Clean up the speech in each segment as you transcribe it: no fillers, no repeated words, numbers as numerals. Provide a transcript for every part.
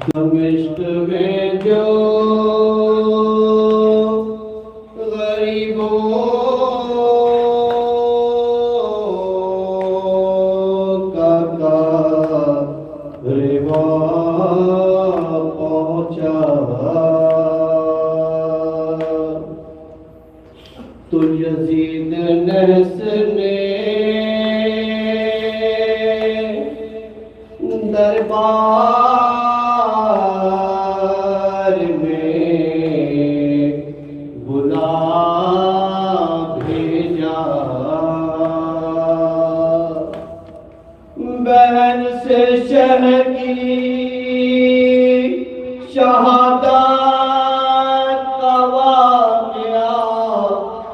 دمشق میں جو غریبوں کا کارواں پہنچا تو یزید نحس نے دربار میں بلا بھیجا بہن سے شہ کی شہادت کا واقعہ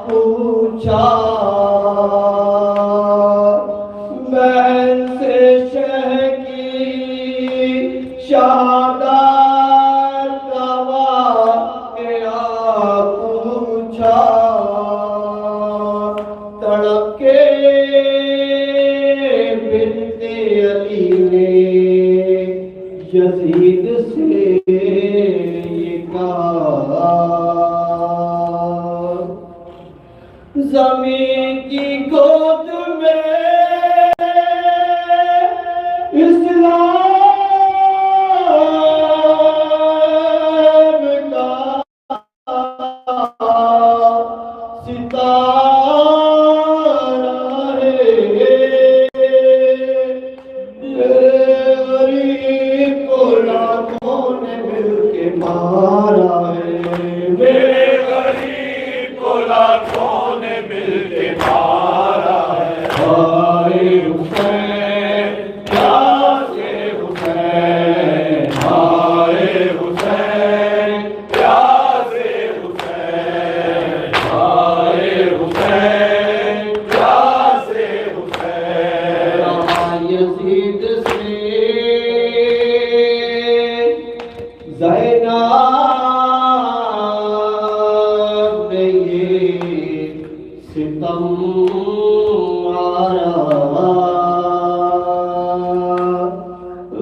پوچھا بہن سے شہ شہادت کا واقعہ پوچھا تڑپ کے بنت علی نے یزید سے یہ کہا زمین کی گود میں اسلام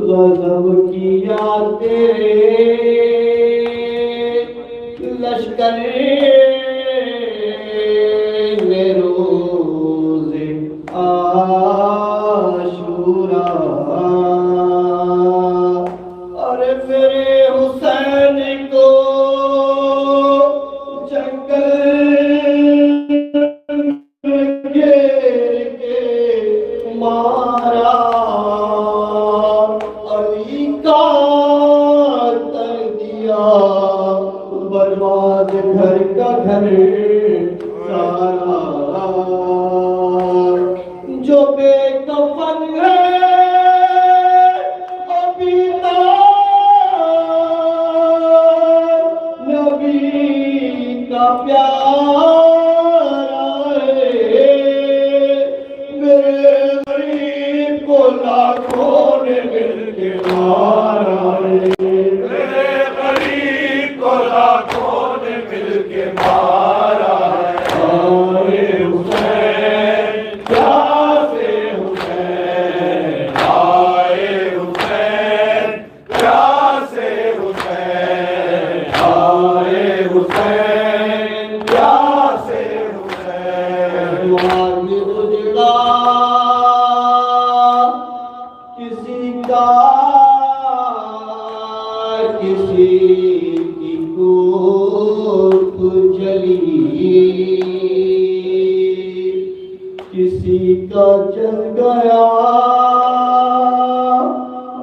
غضب کیا تیرے لشکر نے روز عاشورا اور میرے حسین کو جنگل میں گھیر کے مارا برباد گھر کا گھر سارا جو بے کفن ہے ابھی تک نبی کا پیارا ہے میرے غریب کو لاکھوں نے مل کے مارا ہے مارا ہے آئے حسین پیاسے حسین آئے حسین پیاسے حسین آئے حسین پیاسے حسین مارگ اجڑا کسی کا کسی کی جلی کسی کا جل گیا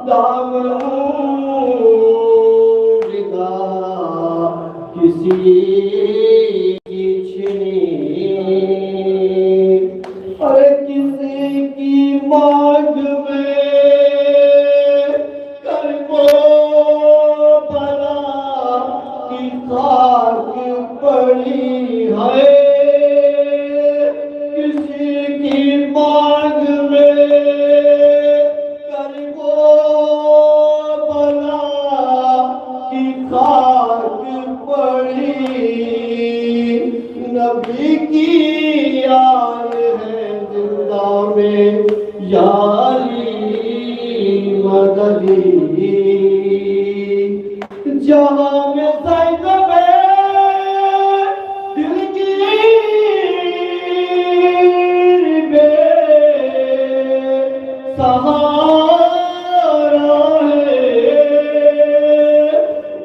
دامن ردا کسی کی چھنی اور کسی کی مانگ میں کربو ہے کسی کی مانگ میں کر وہ بلا کی خاک پڑی نبی کی یاد ہے زندہ میں یاری مددی جہاں میں زینب دلگیر بے سہارا ہے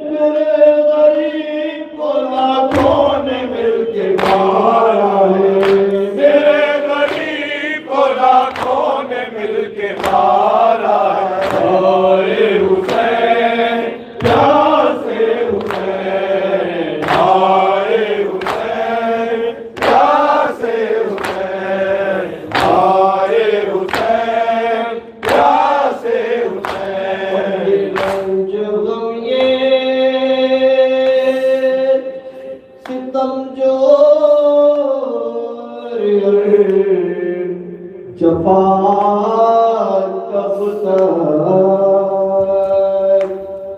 میرے غریب کو لاکھوں نے مل کے مارا ہے میرے غریب کو لاکھوں نے مل کے مارا ہے ہائے حسین پیار سے حسین ہائے حسین پیار سے حسین ہائے حسین پیار سے حسین رنج غم یہ ستم جو جفا کب تک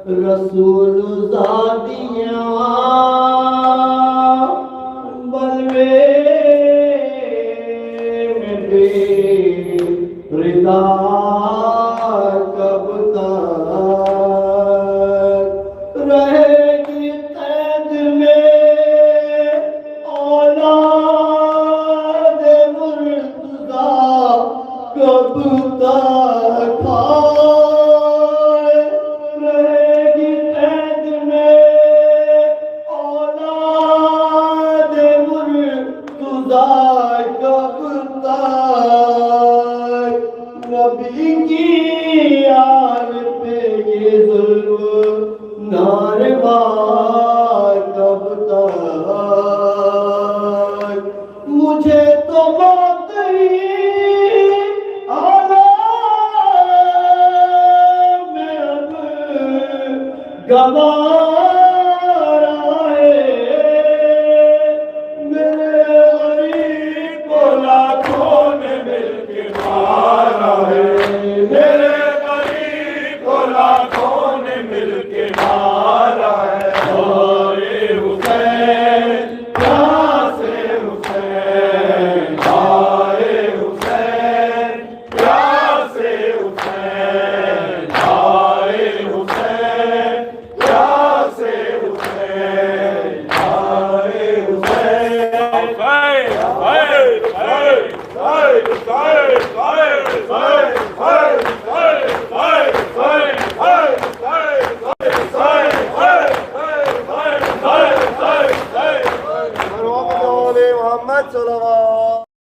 رسول زادیاں بلوے میں بے رضا کب تک رہے گی قید میں اولاد مرتضیٰ کب تک رہے گی قید میں اولاد مرتضیٰ کب تک نبی کی یاد پہ یہ ظلم ناروا کب تک مجھے تو موت ہی عالم میں اب گوارا ہے میرے غریب کو لاکھوں نے مل کے مارا ہے میرے غریب کو لاکھوں نے مل کے مارا ہے ہائے حسین پیار سے حسین ہائے حسین پیار سے حسین ہائے حسین پیار سے حسین ہائے حسین محمد صلی اللہ